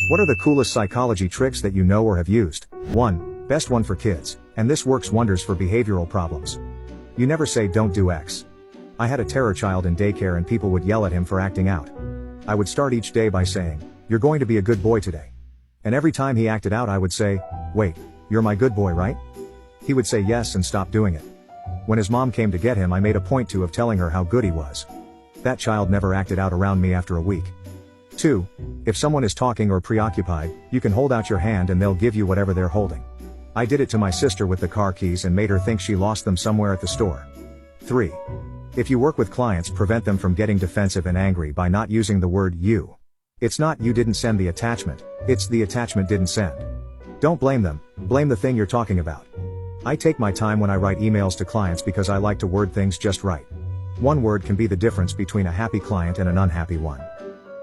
What are the coolest psychology tricks that you know or have used? 1. Best one for kids, and this works wonders for behavioral problems. You never say don't do X. I had a terror child in daycare and people would yell at him for acting out. I would start each day by saying, "You're going to be a good boy today." And every time he acted out I would say, "Wait, you're my good boy, right?" He would say yes and stop doing it. When his mom came to get him I made a point of telling her how good he was. That child never acted out around me after a week. 2. If someone is talking or preoccupied, you can hold out your hand and they'll give you whatever they're holding. I did it to my sister with the car keys and made her think she lost them somewhere at the store. 3. If you work with clients, prevent them from getting defensive and angry by not using the word you. It's not you didn't send the attachment, it's the attachment didn't send. Don't blame them, blame the thing you're talking about. I take my time when I write emails to clients because I like to word things just right. One word can be the difference between a happy client and an unhappy one.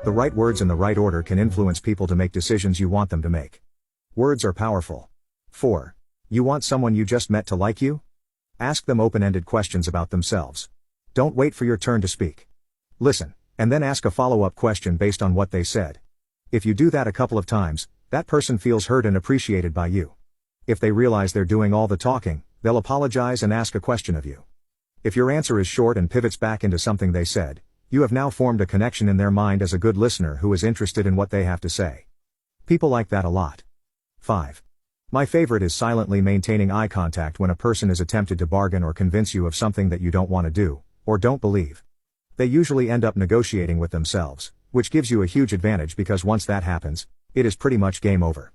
The right words in the right order can influence people to make decisions you want them to make. Words are powerful. 4. You want someone you just met to like you? Ask them open-ended questions about themselves. Don't wait for your turn to speak. Listen, and then ask a follow-up question based on what they said. If you do that a couple of times, that person feels heard and appreciated by you. If they realize they're doing all the talking, they'll apologize and ask a question of you. If your answer is short and pivots back into something they said, you have now formed a connection in their mind as a good listener who is interested in what they have to say. People like that a lot. 5. My favorite is silently maintaining eye contact when a person is attempted to bargain or convince you of something that you don't want to do, or don't believe. They usually end up negotiating with themselves, which gives you a huge advantage because once that happens, it is pretty much game over.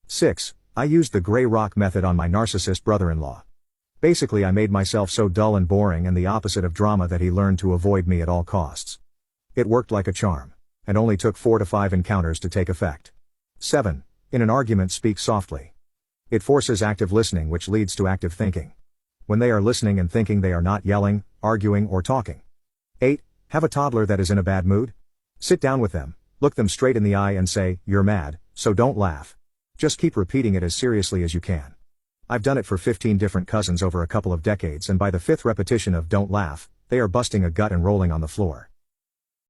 6. I used the gray rock method on my narcissist brother-in-law. Basically I made myself so dull and boring and the opposite of drama that he learned to avoid me at all costs. It worked like a charm, and only took 4 to 5 encounters to take effect. 7. In an argument, speak softly. It forces active listening, which leads to active thinking. When they are listening and thinking, they are not yelling, arguing, or talking. 8. Have a toddler that is in a bad mood? Sit down with them, look them straight in the eye and say, "You're mad, so don't laugh." Just keep repeating it as seriously as you can. I've done it for 15 different cousins over a couple of decades, and by the 5th repetition of "don't laugh," they are busting a gut and rolling on the floor.